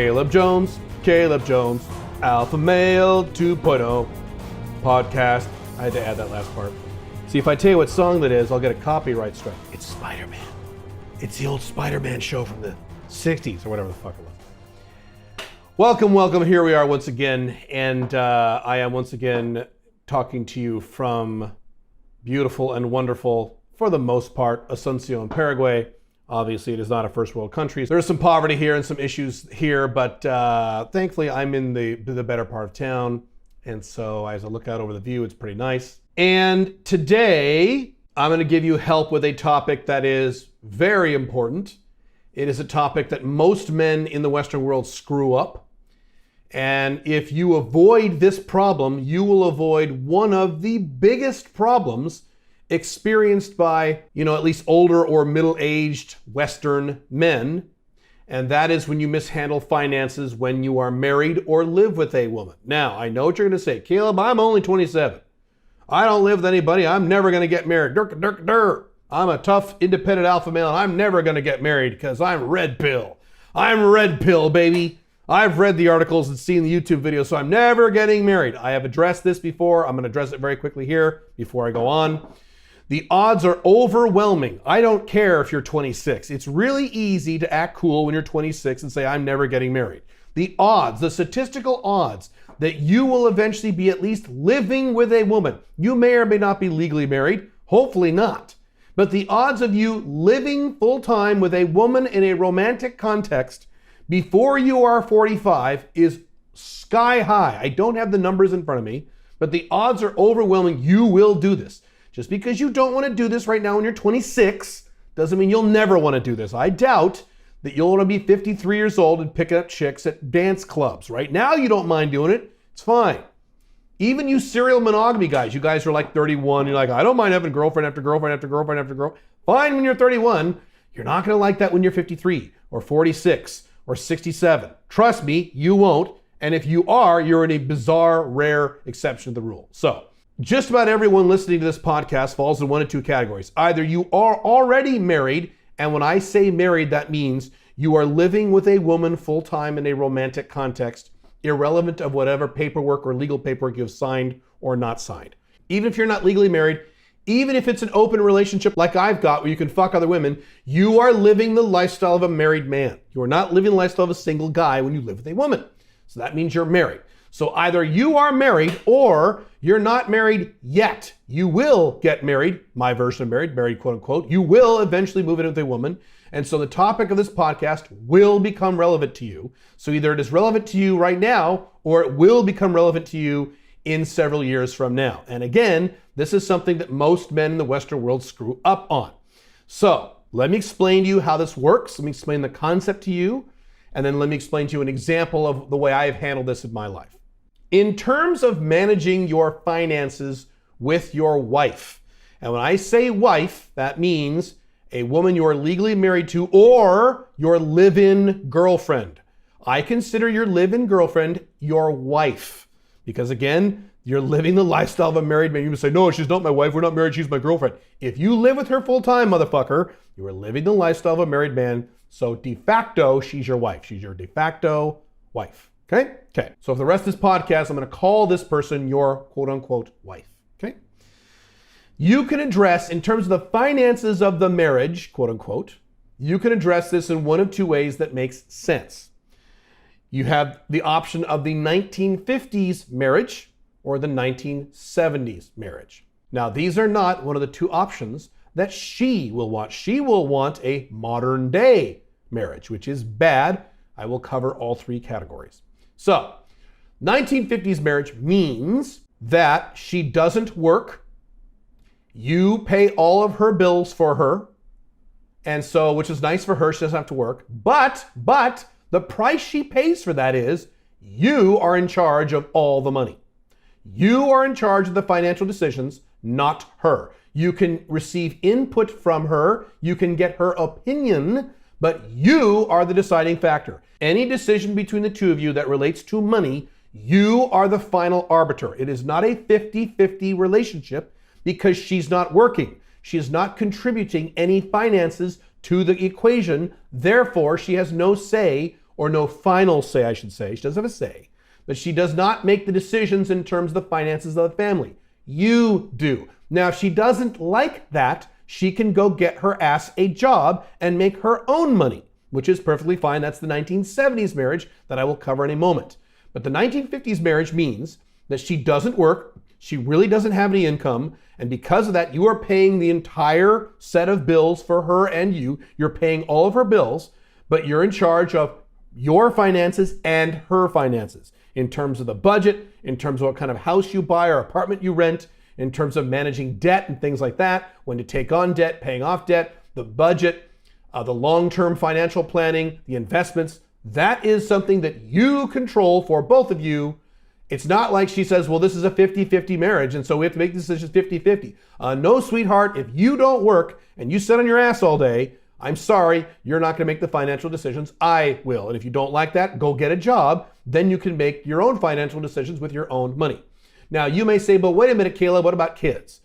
Caleb Jones, Alpha Male 2.0 podcast. I had to add that last part. See, if I tell you what song that is, I'll get a copyright strike. It's Spider-Man. It's the old Spider-Man show from the 60s or whatever the fuck it was. Welcome. Here we are once again. And I am once again talking to you from beautiful and wonderful, for the most part, Asuncion, Paraguay. Obviously, it is not a first world country. There's some poverty here and some issues here, but thankfully I'm in the better part of town. And so as I look out over the view, it's pretty nice. And today, I'm going to give you help with a topic that is very important. It is a topic that most men in the Western world screw up. And if you avoid this problem, you will avoid one of the biggest problems experienced by, at least older or middle-aged Western men. And that is when you mishandle finances when you are married or live with a woman. Now, I know what you're going to say. Caleb, I'm only 27. I don't live with anybody. I'm never going to get married. I'm a tough, independent alpha male, and I'm never going to get married because I'm red pill. I'm red pill, baby. I've read the articles and seen the YouTube videos, so I'm never getting married. I have addressed this before. I'm going to address it very quickly here before I go on. The odds are overwhelming. I don't care if you're 26. It's really easy to act cool when you're 26 and say, I'm never getting married. The odds, the statistical odds that you will eventually be at least living with a woman. You may or may not be legally married. Hopefully not. But the odds of you living full-time with a woman in a romantic context before you are 45 is sky high. I don't have the numbers in front of me, but the odds are overwhelming. You will do this. Just because you don't want to do this right now when you're 26 doesn't mean you'll never want to do this. I doubt that you'll want to be 53 years old and picking up chicks at dance clubs. Right now you don't mind doing it. It's fine. Even you serial monogamy guys, you guys are like 31. You're like, I don't mind having girlfriend after girlfriend after girlfriend after girlfriend. Fine when you're 31. You're not going to like that when you're 53 or 46 or 67. Trust me, you won't. And if you are, you're in a bizarre, rare exception to the rule. So, just about everyone listening to this podcast falls in one of two categories. Either you are already married, and when I say married, that means you are living with a woman full-time in a romantic context, irrelevant of whatever paperwork or legal paperwork you've signed or not signed. Even if you're not legally married, even if it's an open relationship like I've got where you can fuck other women, you are living the lifestyle of a married man. You are not living the lifestyle of a single guy when you live with a woman. So that means you're married. So either you are married or you're not married yet. You will get married, my version of married quote unquote. You will eventually move in with a woman. And so the topic of this podcast will become relevant to you. So either it is relevant to you right now or it will become relevant to you in several years from now. And again, this is something that most men in the Western world screw up on. So let me explain to you how this works. Let me explain the concept to you. And then let me explain to you an example of the way I have handled this in my life. In terms of managing your finances with your wife, and when I say wife, that means a woman you're legally married to or your live-in girlfriend. I consider your live-in girlfriend your wife because, again, you're living the lifestyle of a married man. You can say, no, she's not my wife. We're not married. She's my girlfriend. If you live with her full-time, motherfucker, you are living the lifestyle of a married man. So de facto, she's your wife. She's your de facto wife. Okay? So for the rest of this podcast, I'm going to call this person your quote-unquote wife. Okay? You can address, in terms of the finances of the marriage, quote-unquote, you can address this in one of two ways that makes sense. You have the option of the 1950s marriage or the 1970s marriage. Now, these are not one of the two options that she will want. She will want a modern day marriage, which is bad. I will cover all three categories. So, 1950s marriage means that she doesn't work. You pay all of her bills for her. And so, which is nice for her, she doesn't have to work. But the price she pays for that is you are in charge of all the money. You are in charge of the financial decisions, not her. You can receive input from her. You can get her opinion, but you are the deciding factor. Any decision between the two of you that relates to money, you are the final arbiter. It is not a 50-50 relationship because she's not working. She is not contributing any finances to the equation. Therefore, she has no say or no final say, I should say. She doesn't have a say, but she does not make the decisions in terms of the finances of the family. You do. Now, if she doesn't like that, she can go get her ass a job and make her own money, which is perfectly fine. That's the 1970s marriage that I will cover in a moment. But the 1950s marriage means that she doesn't work, she really doesn't have any income, and because of that, you are paying the entire set of bills for her and you. You're paying all of her bills, but you're in charge of your finances and her finances in terms of the budget, in terms of what kind of house you buy or apartment you rent, in terms of managing debt and things like that, when to take on debt, paying off debt, the budget, the long-term financial planning, the investments. That is something that you control for both of you. It's not like she says, well, this is a 50-50 marriage, and so we have to make decisions 50-50. No, sweetheart, if you don't work and you sit on your ass all day, I'm sorry, you're not going to make the financial decisions. I will. And if you don't like that, go get a job. Then you can make your own financial decisions with your own money. Now, you may say, but wait a minute, Kayla, what about kids?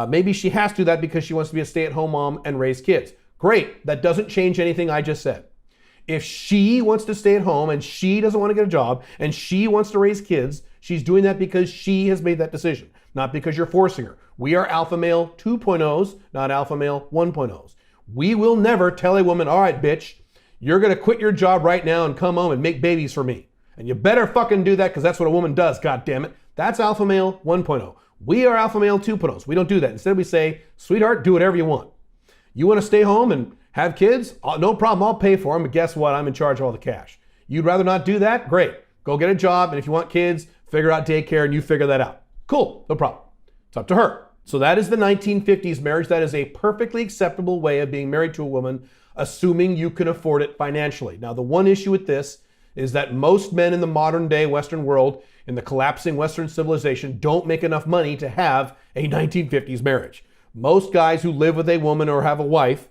Maybe she has to do that because she wants to be a stay-at-home mom and raise kids. Great. That doesn't change anything I just said. If she wants to stay at home and she doesn't want to get a job and she wants to raise kids, she's doing that because she has made that decision, not because you're forcing her. We are alpha male 2.0s, not alpha male 1.0s. We will never tell a woman, all right, bitch, you're going to quit your job right now and come home and make babies for me. And you better fucking do that because that's what a woman does, God damn it. That's alpha male 1.0. We are alpha male 2.0s. We don't do that. Instead, we say, sweetheart, do whatever you want. You want to stay home and have kids? No problem. I'll pay for them. But guess what? I'm in charge of all the cash. You'd rather not do that? Great. Go get a job. And if you want kids, figure out daycare and you figure that out. Cool. No problem. It's up to her. So that is the 1950s marriage. That is a perfectly acceptable way of being married to a woman, assuming you can afford it financially. Now, the one issue with this is that most men in the modern day Western world, in the collapsing Western civilization, don't make enough money to have a 1950s marriage. Most guys who live with a woman or have a wife,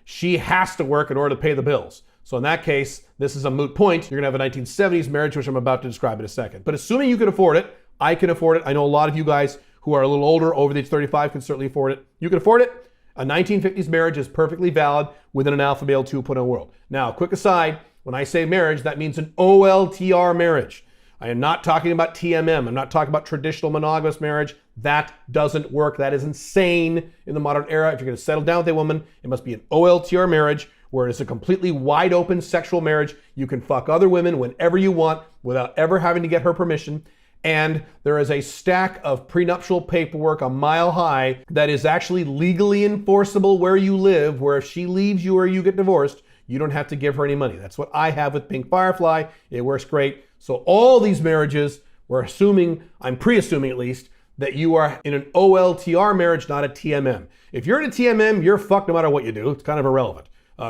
she has to work in order to pay the bills. So in that case, this is a moot point. You're gonna have a 1970s marriage, which I'm about to describe in a second. But assuming you can afford it, I can afford it. I know a lot of you guys who are a little older, over the age 35, can certainly afford it. You can afford it. A 1950s marriage is perfectly valid within an alpha male 2.0 world. Now, quick aside, when I say marriage, that means an OLTR marriage. I am not talking about TMM. I'm not talking about traditional monogamous marriage. That doesn't work. That is insane in the modern era. If you're going to settle down with a woman, it must be an OLTR marriage where it's a completely wide open sexual marriage. You can fuck other women whenever you want without ever having to get her permission. And there is a stack of prenuptial paperwork a mile high that is actually legally enforceable where you live, where if she leaves you or you get divorced, you don't have to give her any money. That's what I have with Pink Firefly. It works great. So all these marriages, we're assuming, I'm pre-assuming at least, that you are in an OLTR marriage, not a TMM. If you're in a TMM, you're fucked no matter what you do. It's kind of irrelevant.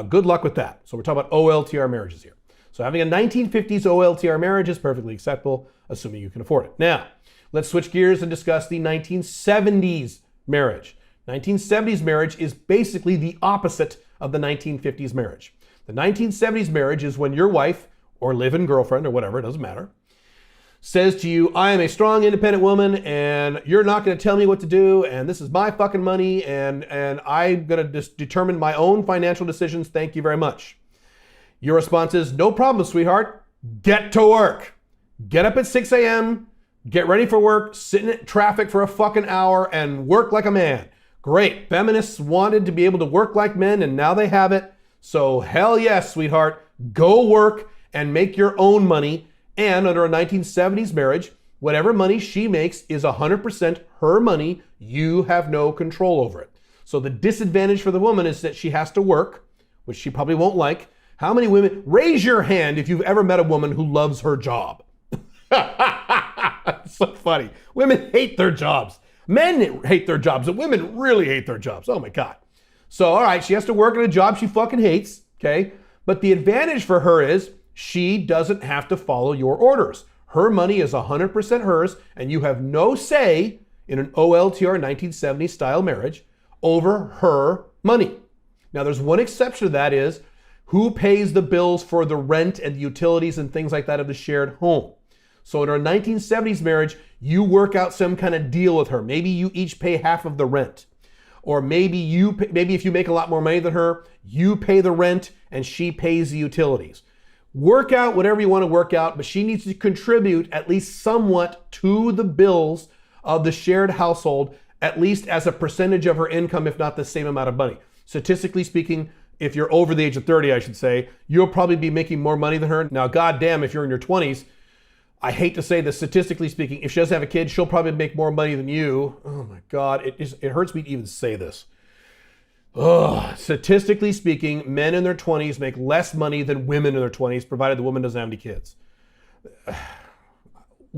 Good luck with that. So we're talking about OLTR marriages here. So having a 1950s OLTR marriage is perfectly acceptable, assuming you can afford it. Now, let's switch gears and discuss the 1970s marriage. 1970s marriage is basically the opposite of the 1950s marriage. The 1970s marriage is when your wife, or live-in girlfriend, or whatever, it doesn't matter, says to you, I am a strong, independent woman, and you're not going to tell me what to do, and this is my fucking money, and I'm going to just determine my own financial decisions. Thank you very much. Your response is, no problem, sweetheart. Get to work. Get up at 6 a.m., get ready for work, sit in traffic for a fucking hour, and work like a man. Great. Feminists wanted to be able to work like men, and now they have it. So hell yes, sweetheart. Go work and make your own money. And under a 1970s marriage, whatever money she makes is 100% her money. You have no control over it. So the disadvantage for the woman is that she has to work, which she probably won't like. How many women, raise your hand if you've ever met a woman who loves her job. It's so funny. Women hate their jobs. Men hate their jobs, and women really hate their jobs. Oh my God. So, all right, she has to work at a job she fucking hates, okay? But the advantage for her is she doesn't have to follow your orders. Her money is 100% hers, and you have no say in an OLTR 1970s style marriage over her money. Now, there's one exception to that is who pays the bills for the rent and the utilities and things like that of the shared home. So in our 1970s marriage, you work out some kind of deal with her. Maybe you each pay half of the rent. Or maybe if you make a lot more money than her, you pay the rent and she pays the utilities. Work out whatever you want to work out, but she needs to contribute at least somewhat to the bills of the shared household, at least as a percentage of her income, if not the same amount of money. Statistically speaking, if you're over the age of 30, I should say, you'll probably be making more money than her. Now, goddamn, if you're in your 20s, I hate to say this, statistically speaking, if she doesn't have a kid, she'll probably make more money than you. Oh my God, it hurts me to even say this. Ugh. Statistically speaking, men in their 20s make less money than women in their 20s, provided the woman doesn't have any kids.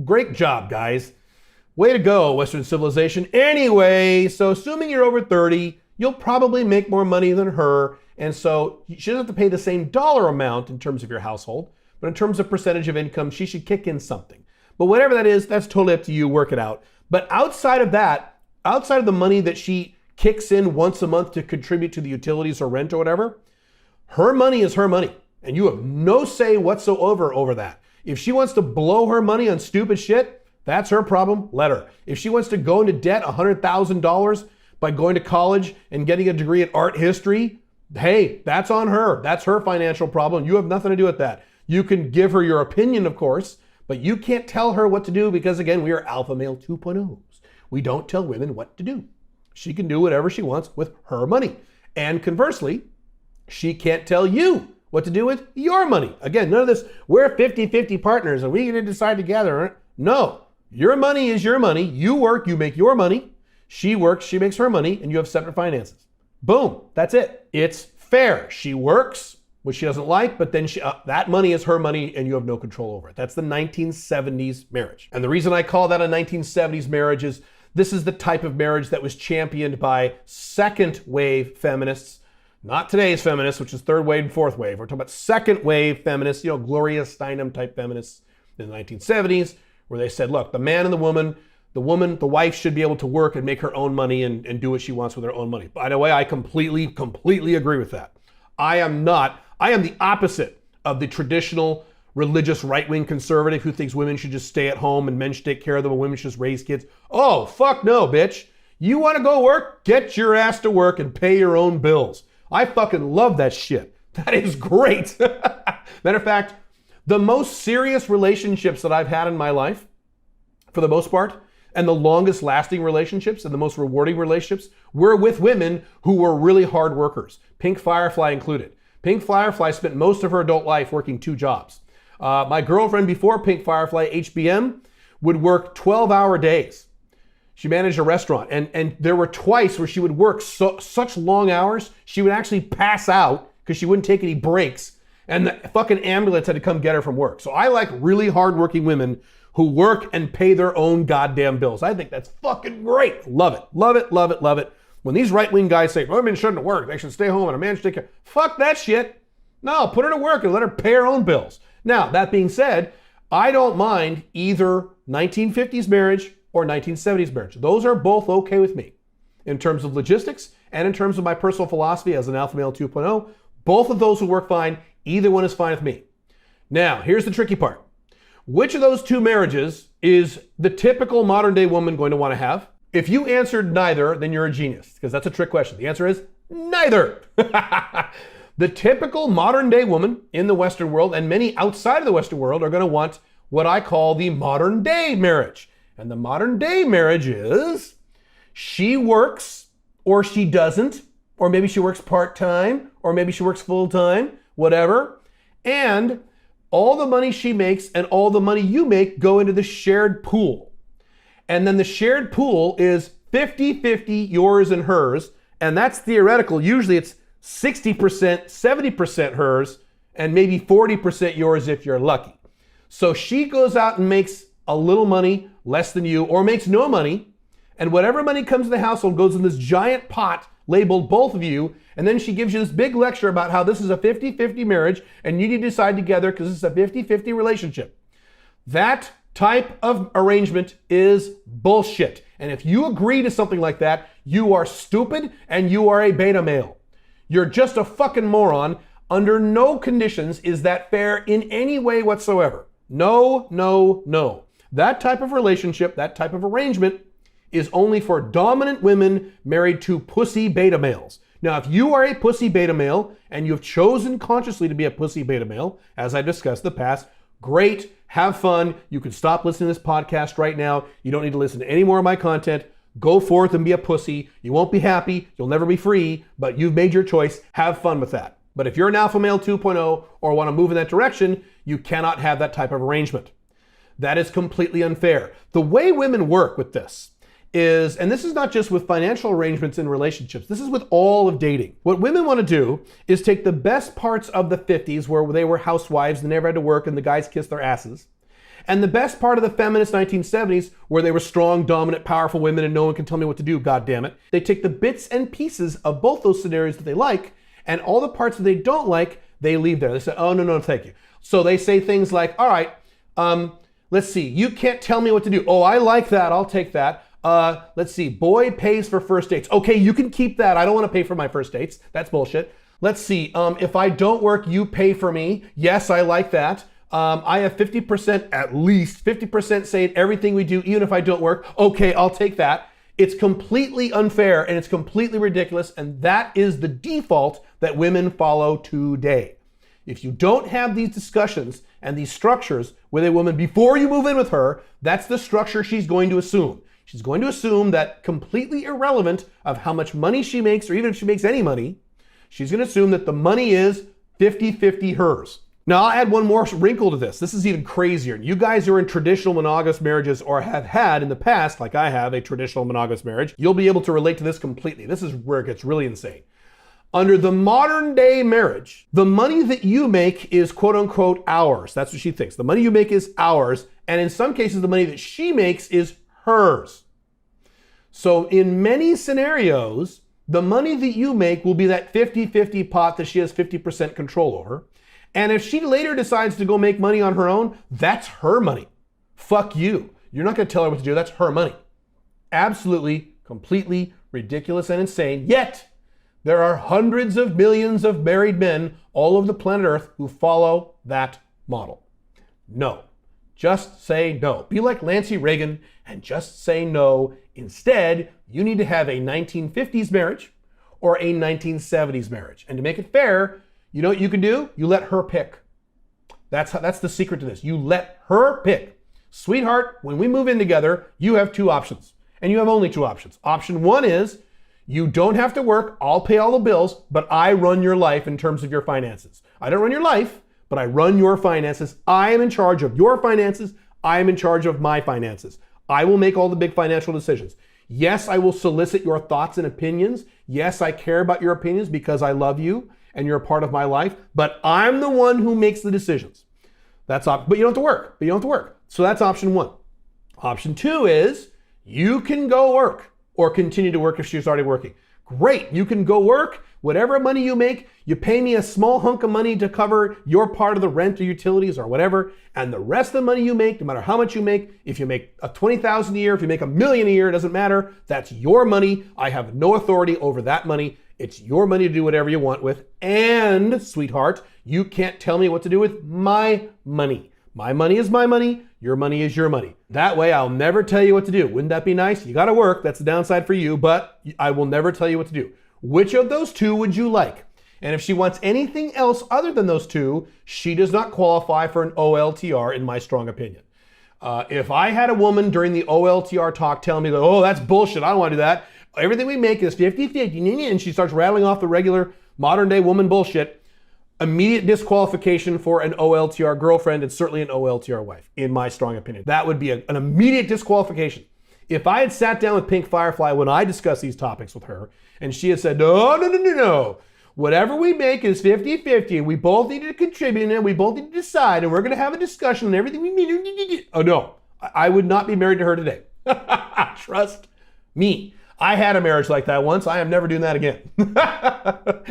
Great job, guys. Way to go, Western civilization. Anyway, so assuming you're over 30, you'll probably make more money than her. And so she doesn't have to pay the same dollar amount in terms of your household, but in terms of percentage of income, she should kick in something. But whatever that is, that's totally up to you, work it out. But outside of that, outside of the money that she kicks in once a month to contribute to the utilities or rent or whatever, her money is her money. And you have no say whatsoever over that. If she wants to blow her money on stupid shit, that's her problem, let her. If she wants to go into debt $100,000 by going to college and getting a degree in art history, hey, that's on her. That's her financial problem. You have nothing to do with that. You can give her your opinion, of course, but you can't tell her what to do because, again, we are alpha male 2.0s. We don't tell women what to do. She can do whatever she wants with her money. And conversely, she can't tell you what to do with your money. Again, none of this, we're 50-50 partners and we get to decide together. No, your money is your money. You work, you make your money. She works, she makes her money, and you have separate finances. Boom, that's it. It's fair. She works, which she doesn't like, but then that money is her money and you have no control over it. That's the 1970s marriage. And the reason I call that a 1970s marriage is this is the type of marriage that was championed by second wave feminists, not today's feminists, which is third wave and fourth wave. We're talking about second wave feminists, Gloria Steinem type feminists in the 1970s, where they said, look, the man and the woman, the wife should be able to work and make her own money and do what she wants with her own money. By the way, I completely agree with that. I am the opposite of the traditional religious right-wing conservative who thinks women should just stay at home and men should take care of them and women should just raise kids. Oh, fuck no, bitch. You want to go work? Get your ass to work and pay your own bills. I fucking love that shit. That is great. Matter of fact, the most serious relationships that I've had in my life, for the most part, and the longest lasting relationships and the most rewarding relationships were with women who were really hard workers, Pink Firefly included. Pink Firefly spent most of her adult life working 2 jobs. My girlfriend before Pink Firefly, HBM, would work 12-hour days. She managed a restaurant, and there were twice where she would work such long hours, she would actually pass out because she wouldn't take any breaks, and the fucking ambulance had to come get her from work. So I like really hardworking women who work and pay their own goddamn bills. I think that's fucking great. Love it, love it, love it, love it. When these right-wing guys say, women shouldn't work, they should stay home and a man should take care. Fuck that shit. No, put her to work and let her pay her own bills. Now, that being said, I don't mind either 1950s marriage or 1970s marriage. Those are both okay with me. In terms of logistics and in terms of my personal philosophy as an alpha male 2.0, both of those will work fine. Either one is fine with me. Now, here's the tricky part. Which of those 2 marriages is the typical modern day woman going to want to have? If you answered neither, then you're a genius, because that's a trick question. The answer is neither. The typical modern day woman in the Western world and many outside of the Western world are going to want what I call the modern day marriage. And the modern day marriage is she works or she doesn't, or maybe she works part-time, or maybe she works full-time, whatever. And all the money she makes and all the money you make go into the shared pool. And then the shared pool is 50-50 yours and hers. And that's theoretical. Usually it's 60%, 70% hers, and maybe 40% yours if you're lucky. So she goes out and makes a little money, less than you, or makes no money. And whatever money comes to the household goes in this giant pot labeled both of you. And then she gives you this big lecture about how this is a 50-50 marriage and you need to decide together because this is a 50-50 relationship. That type of arrangement is bullshit. And if you agree to something like that, you are stupid and you are a beta male. You're just a fucking moron. Under no conditions is that fair in any way whatsoever. No, no, no. That type of relationship, that type of arrangement is only for dominant women married to pussy beta males. Now, if you are a pussy beta male and you have chosen consciously to be a pussy beta male, as I discussed in the past, great, have fun. You can stop listening to this podcast right now. You don't need to listen to any more of my content. Go forth and be a pussy. You won't be happy. You'll never be free, but you've made your choice. Have fun with that. But if you're an alpha male 2.0 or want to move in that direction, you cannot have that type of arrangement. That is completely unfair. The way women work with this is, and this is not just with financial arrangements in relationships, this is with all of dating. What women want to do is take the best parts of the 50s where they were housewives, they never had to work, and the guys kissed their asses, and the best part of the feminist 1970s where they were strong, dominant, powerful women and no one can tell me what to do, God damn it. They take the bits and pieces of both those scenarios that they like, and all the parts that they don't like, they leave there. They say, oh, no, thank you. So they say things like, all right, let's see, you can't tell me what to do. Oh, I like that, I'll take that. Let's see, boy pays for first dates. Okay, you can keep that. I don't want to pay for my first dates. That's bullshit. Let's see, if I don't work, you pay for me. Yes, I like that. I have 50%, at least 50% say in everything we do, even if I don't work. Okay, I'll take that. It's completely unfair and it's completely ridiculous, and that is the default that women follow today. If you don't have these discussions and these structures with a woman before you move in with her, that's the structure she's going to assume. She's going to assume that completely irrelevant of how much money she makes, or even if she makes any money, she's going to assume that the money is 50-50 hers. Now, I'll add one more wrinkle to this. This is even crazier. You guys who are in traditional monogamous marriages or have had in the past, like I have, a traditional monogamous marriage, you'll be able to relate to this completely. This is where it gets really insane. Under the modern day marriage, the money that you make is quote unquote ours. That's what she thinks. The money you make is ours. And in some cases, the money that she makes is hers. So in many scenarios, the money that you make will be that 50-50 pot that she has 50% control over. And if she later decides to go make money on her own, that's her money. Fuck you. You're not going to tell her what to do. That's her money. Absolutely, completely ridiculous and insane. Yet, there are hundreds of millions of married men all over the planet Earth who follow that model. No. Just say no. Be like Nancy Reagan and just say no. Instead, you need to have a 1950s marriage or a 1970s marriage. And to make it fair, you know what you can do? You let her pick. That's the secret to this. You let her pick. Sweetheart, when we move in together, you have two options. And you have only two options. Option one is you don't have to work. I'll pay all the bills, but I run your life in terms of your finances. I don't run your life, but I run your finances. I am in charge of your finances. I am in charge of my finances. I will make all the big financial decisions. Yes, I will solicit your thoughts and opinions. Yes, I care about your opinions because I love you and you're a part of my life, but I'm the one who makes the decisions. But you don't have to work. So that's option one. Option two is you can go work or continue to work if she's already working. Great, you can go work. Whatever money you make, you pay me a small hunk of money to cover your part of the rent or utilities or whatever, and the rest of the money you make, no matter how much you make, if you make $20,000 a year, if you make $1 million a year, it doesn't matter. That's your money. I have no authority over that money. It's your money to do whatever you want with. And, sweetheart, you can't tell me what to do with my money. My money is my money. Your money is your money. That way, I'll never tell you what to do. Wouldn't that be nice? You got to work. That's the downside for you, but I will never tell you what to do. Which of those two would you like? And if she wants anything else other than those two, she does not qualify for an OLTR, in my strong opinion. If I had a woman during the OLTR talk telling me that, oh, that's bullshit, I don't want to do that. Everything we make is 50-50, and she starts rattling off the regular modern day woman bullshit, immediate disqualification for an OLTR girlfriend and certainly an OLTR wife, in my strong opinion. That would be an immediate disqualification. If I had sat down with Pink Firefly when I discussed these topics with her, and she had said, no. Whatever we make is 50-50, and we both need to contribute, and we both need to decide, and we're going to have a discussion on everything we need. Oh, no. I would not be married to her today. Trust me. I had a marriage like that once. I am never doing that again.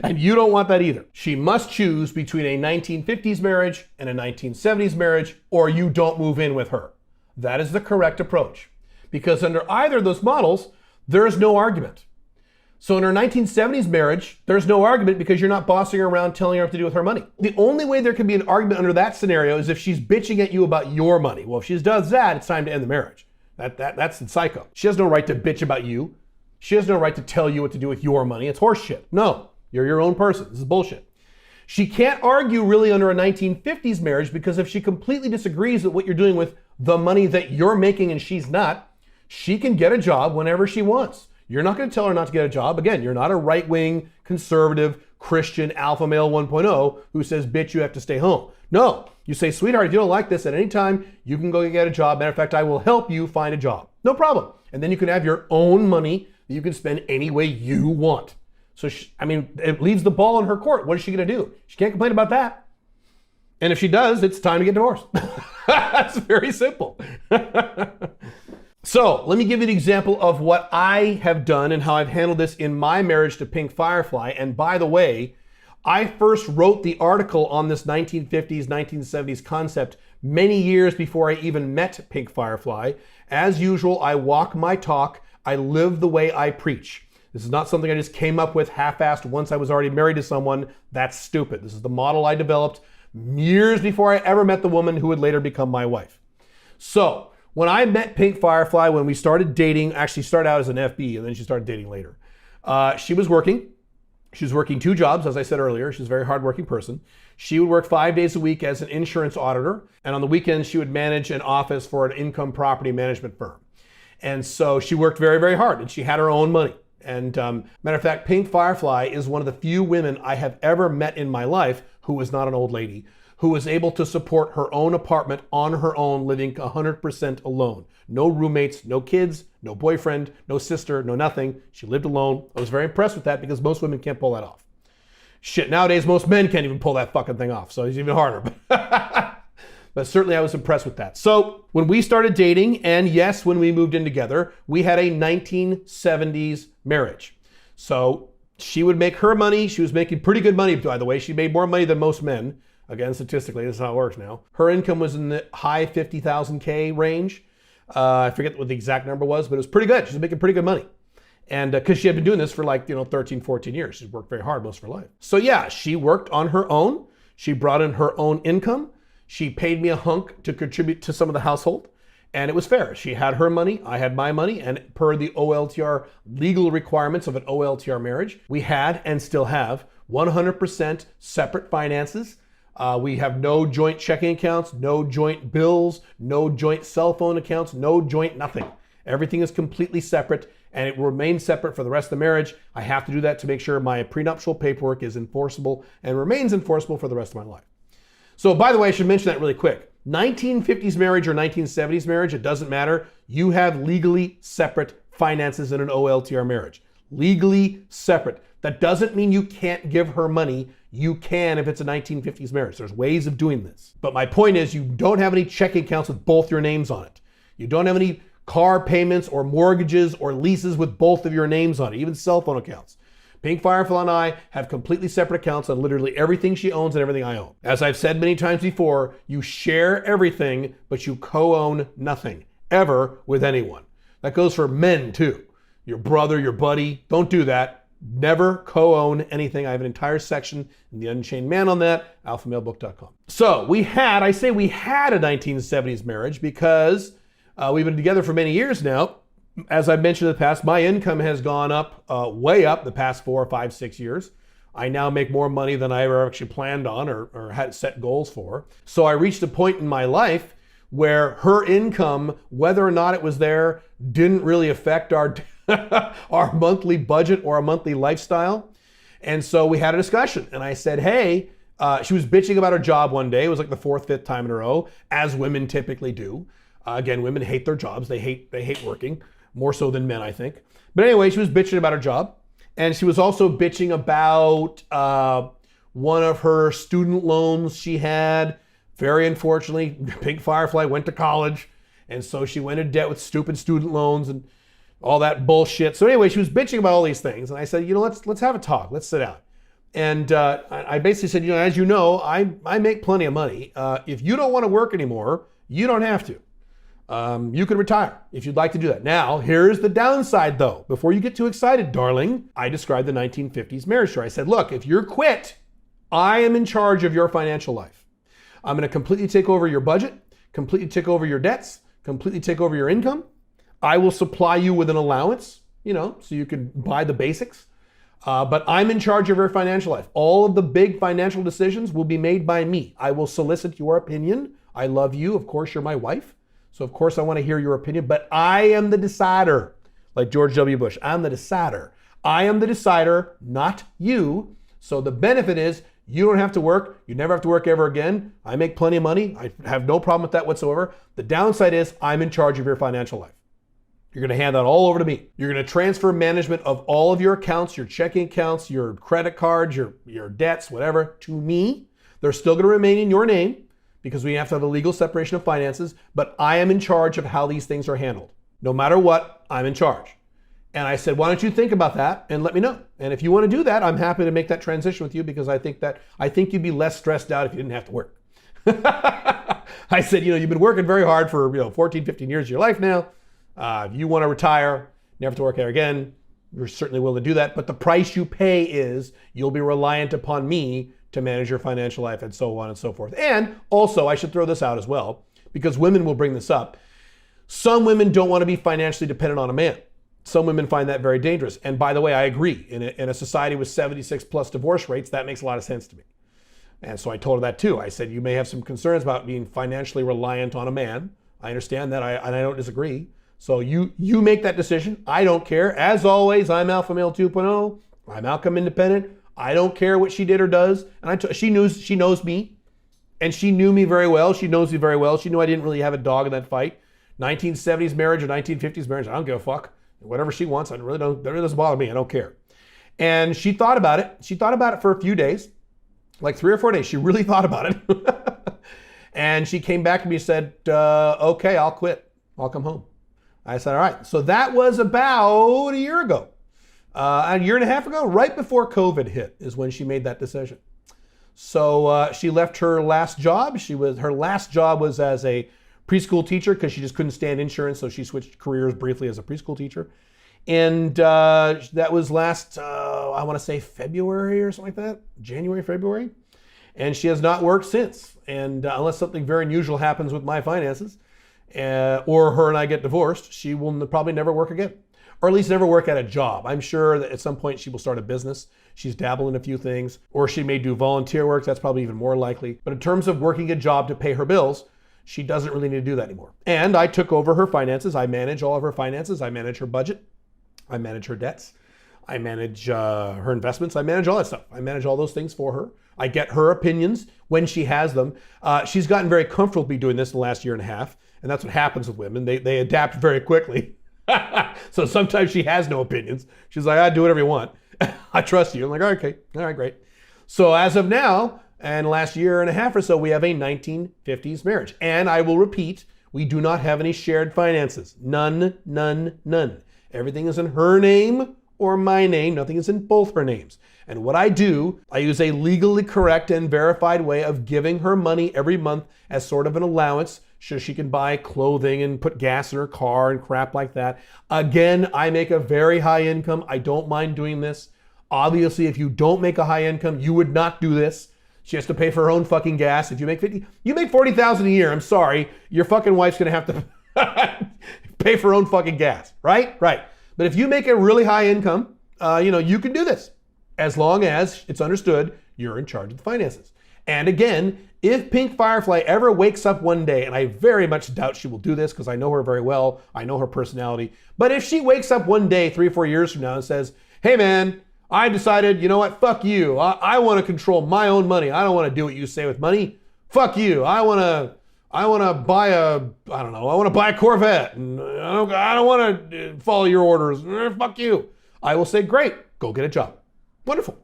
And you don't want that either. She must choose between a 1950s marriage and a 1970s marriage, or you don't move in with her. That is the correct approach. Because under either of those models, there is no argument. So in her 1970s marriage, there's no argument because you're not bossing her around telling her what to do with her money. The only way there can be an argument under that scenario is if she's bitching at you about your money. Well, if she does that, it's time to end the marriage. That's the psycho. She has no right to bitch about you. She has no right to tell you what to do with your money. It's horseshit. No, you're your own person. This is bullshit. She can't argue really under a 1950s marriage, because if she completely disagrees with what you're doing with the money that you're making and she's not, she can get a job whenever she wants. You're not going to tell her not to get a job. Again, you're not a right-wing, conservative, Christian alpha male 1.0 who says, bitch, you have to stay home. No, you say, sweetheart, if you don't like this at any time, you can go get a job. Matter of fact, I will help you find a job. No problem. And then you can have your own money that you can spend any way you want. So, it leaves the ball in her court. What is she going to do? She can't complain about that. And if she does, it's time to get divorced. That's very simple. So let me give you an example of what I have done and how I've handled this in my marriage to Pink Firefly. And by the way, I first wrote the article on this 1950s, 1970s concept many years before I even met Pink Firefly. As usual, I walk my talk. I live the way I preach. This is not something I just came up with half-assed once I was already married to someone. That's stupid. This is the model I developed years before I ever met the woman who would later become my wife. So when I met Pink Firefly, when we started dating, actually started out as an FB and then she started dating later. She was working. She was working 2 jobs, as I said earlier. She's a very hardworking person. She would work 5 days a week as an insurance auditor. And on the weekends, she would manage an office for an income property management firm. And so she worked very, very hard and she had her own money. And matter of fact, Pink Firefly is one of the few women I have ever met in my life who was not an old lady, who was able to support her own apartment on her own, living 100% alone. No roommates, no kids, no boyfriend, no sister, no nothing. She lived alone. I was very impressed with that because most women can't pull that off. Shit, nowadays most men can't even pull that fucking thing off, so it's even harder. But certainly I was impressed with that. So when we started dating, and yes, when we moved in together, we had a 1970s marriage. So she would make her money. She was making pretty good money, by the way. She made more money than most men. Again, statistically, this is how it works now. Her income was in the high 50,000 K range. I forget what the exact number was, but it was pretty good. She was making pretty good money. And because she had been doing this for 13, 14 years. She's worked very hard most of her life. So yeah, she worked on her own. She brought in her own income. She paid me a hunk to contribute to some of the household. And it was fair. She had her money, I had my money, and per the OLTR legal requirements of an OLTR marriage, we had and still have 100% separate finances. We have no joint checking accounts, no joint bills, no joint cell phone accounts, no joint nothing. Everything is completely separate, and it will remain separate for the rest of the marriage. I have to do that to make sure my prenuptial paperwork is enforceable and remains enforceable for the rest of my life. So by the way, I should mention that really quick. 1950s marriage or 1970s marriage, it doesn't matter. You have legally separate finances in an OLTR marriage. Legally separate. That doesn't mean you can't give her money. You can if it's a 1950s marriage. There's ways of doing this. But my point is you don't have any checking accounts with both your names on it. You don't have any car payments or mortgages or leases with both of your names on it, even cell phone accounts. Pink Firefly and I have completely separate accounts on literally everything she owns and everything I own. As I've said many times before, you share everything, but you co-own nothing, ever, with anyone. That goes for men too. Your brother, your buddy, don't do that. Never co-own anything. I have an entire section in The Unchained Man on that, alphamalebook.com. So we had a 1970s marriage because we've been together for many years now. As I've mentioned in the past, my income has gone up, way up the past 4, 5, 6 years. I now make more money than I ever actually planned on or had set goals for. So I reached a point in my life where her income, whether or not it was there, didn't really affect our our monthly budget or our monthly lifestyle. And so we had a discussion and I said, hey, she was bitching about her job one day. It was like the 4th, 5th time in a row, as women typically do. Again, women hate their jobs. They hate working. More so than men, I think. But anyway, she was bitching about her job. And she was also bitching about one of her student loans she had. Very unfortunately, Pink Firefly went to college. And so she went in debt with stupid student loans and all that bullshit. So anyway, she was bitching about all these things. And I said, let's have a talk. Let's sit down. And I basically said, as you know, I make plenty of money. If you don't want to work anymore, you don't have to. You can retire if you'd like to do that. Now, here's the downside though. Before you get too excited, darling, I described the 1950s marriage story. I said, look, if you're quit, I am in charge of your financial life. I'm going to completely take over your budget, completely take over your debts, completely take over your income. I will supply you with an allowance so you can buy the basics. But I'm in charge of your financial life. All of the big financial decisions will be made by me. I will solicit your opinion. I love you. Of course, you're my wife. So of course I want to hear your opinion, but I am the decider. Like George W. Bush, I'm the decider. I am the decider, not you. So the benefit is you don't have to work. You never have to work ever again. I make plenty of money. I have no problem with that whatsoever. The downside is I'm in charge of your financial life. You're going to hand that all over to me. You're going to transfer management of all of your accounts, your checking accounts, your credit cards, your debts, whatever, to me. They're still going to remain in your name because we have to have a legal separation of finances, but I am in charge of how these things are handled. No matter what, I'm in charge. And I said, why don't you think about that and let me know? And if you want to do that, I'm happy to make that transition with you because I think you'd be less stressed out if you didn't have to work. I said, you've been working very hard for 14, 15 years of your life now. If you want to retire, never to work there again, you're certainly willing to do that. But the price you pay is you'll be reliant upon me to manage your financial life and so on and so forth. And also, I should throw this out as well, because women will bring this up. Some women don't want to be financially dependent on a man. Some women find that very dangerous. And by the way, I agree. In a society with 76 plus divorce rates, that makes a lot of sense to me. And so I told her that too. I said, you may have some concerns about being financially reliant on a man. I understand that, and I don't disagree. So you make that decision. I don't care. As always, I'm Alpha Male 2.0. I'm outcome independent. I don't care what she did or does. And she knows me, and she knew me very well. She knows me very well. She knew I didn't really have a dog in that fight. 1970s marriage or 1950s marriage, I don't give a fuck. Whatever she wants, that really doesn't bother me. I don't care. And she thought about it. She thought about it for a few days, like 3 or 4 days. She really thought about it. And she came back to me and said, okay, I'll quit. I'll come home. I said, all right. So that was about a year ago. A year and a half ago, right before COVID hit, is when she made that decision. So she left her last job. Her last job was as a preschool teacher because she just couldn't stand insurance. So she switched careers briefly as a preschool teacher. And that was last, I want to say February or something like that. January, February. And she has not worked since. And unless something very unusual happens with my finances, or her and I get divorced, she will probably never work again. Or at least never work at a job. I'm sure that at some point she will start a business. She's dabbled in a few things. Or she may do volunteer work. That's probably even more likely. But in terms of working a job to pay her bills, she doesn't really need to do that anymore. And I took over her finances. I manage all of her finances. I manage her budget. I manage her debts. I manage her investments. I manage all that stuff. I manage all those things for her. I get her opinions when she has them. She's gotten very comfortable with me doing this in the last year and a half. And that's what happens with women. They adapt very quickly. So sometimes she has no opinions. She's like, I do whatever you want. I trust you. I'm like, okay, all right, great. So as of now, and last year and a half or so, we have a 1950s marriage. And I will repeat, we do not have any shared finances. None, none, none. Everything is in her name or my name. Nothing is in both her names. And what I do, I use a legally correct and verified way of giving her money every month as sort of an allowance so she can buy clothing and put gas in her car and crap like that. Again, I make a very high income. I don't mind doing this. Obviously, if you don't make a high income, you would not do this. She has to pay for her own fucking gas. If you make $40,000 a year, I'm sorry, your fucking wife's gonna have to pay for her own fucking gas, right? Right. But if you make a really high income, you can do this as long as it's understood you're in charge of the finances. And again, if Pink Firefly ever wakes up one day, and I very much doubt she will do this because I know her very well, I know her personality, but if she wakes up one day 3 or 4 years from now and says, hey man, I decided, you know what, fuck you. I want to control my own money. I don't want to do what you say with money. Fuck you. I want to buy a Corvette, and I don't want to follow your orders. Fuck you. I will say, great, go get a job. Wonderful.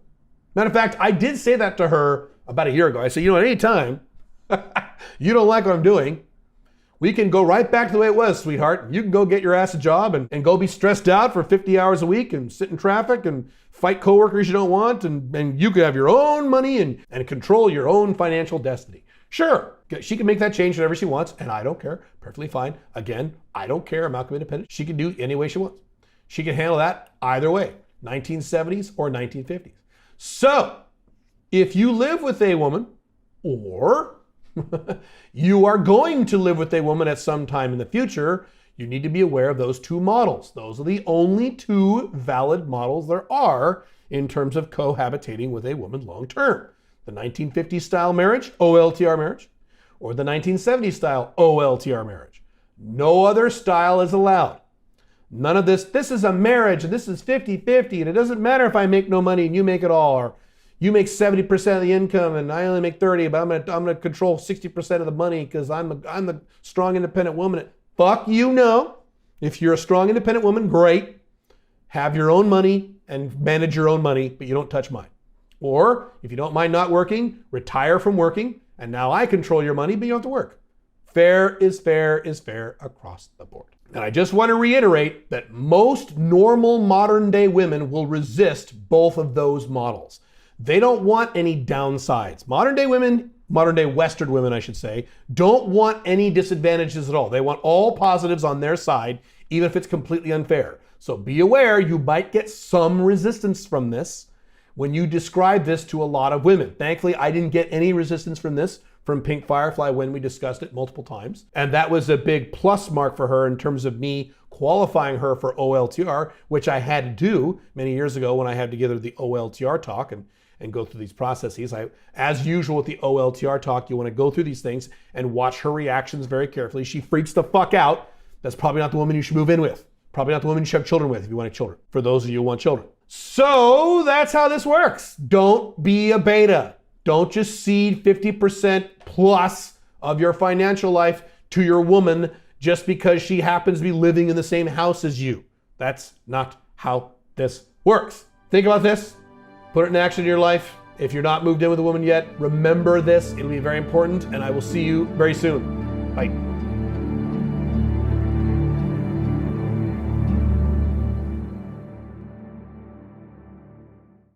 Matter of fact, I did say that to her about a year ago. I said, at any time you don't like what I'm doing, we can go right back to the way it was, sweetheart. You can go get your ass a job and go be stressed out for 50 hours a week and sit in traffic and fight coworkers you don't want, and you can have your own money and control your own financial destiny. Sure, she can make that change whenever she wants, and I don't care. Perfectly fine. Again, I don't care. I'm outcome independent. She can do any way she wants. She can handle that either way, 1970s or 1950s. So, if you live with a woman, or you are going to live with a woman at some time in the future, you need to be aware of those two models. Those are the only two valid models there are in terms of cohabitating with a woman long term. The 1950s style marriage, OLTR marriage, or the 1970s style OLTR marriage. No other style is allowed. None of this is a marriage and this is 50-50 and it doesn't matter if I make no money and you make it all, or you make 70% of the income and I only make 30, but I'm gonna control 60% of the money because I'm the strong independent woman. Fuck you, no. If you're a strong independent woman, great. Have your own money and manage your own money, but you don't touch mine. Or if you don't mind not working, retire from working, and now I control your money, but you don't have to work. Fair is fair is fair across the board. And I just want to reiterate that most normal modern day women will resist both of those models. They don't want any downsides. Modern day women, modern day Western women, I should say, don't want any disadvantages at all. They want all positives on their side, even if it's completely unfair. So be aware you might get some resistance from this when you describe this to a lot of women. Thankfully, I didn't get any resistance from this from Pink Firefly when we discussed it multiple times. And that was a big plus mark for her in terms of me qualifying her for OLTR, which I had to do many years ago when I had to give her the OLTR talk and go through these processes. As usual with the OLTR talk, you want to go through these things and watch her reactions very carefully. She freaks the fuck out. That's probably not the woman you should move in with. Probably not the woman you should have children with if you want children, for those of you who want children. So that's how this works. Don't be a beta. Don't just cede 50% plus of your financial life to your woman just because she happens to be living in the same house as you. That's not how this works. Think about this. Put it in action in your life. If you're not moved in with a woman yet, remember this. It'll be very important, and I will see you very soon. Bye.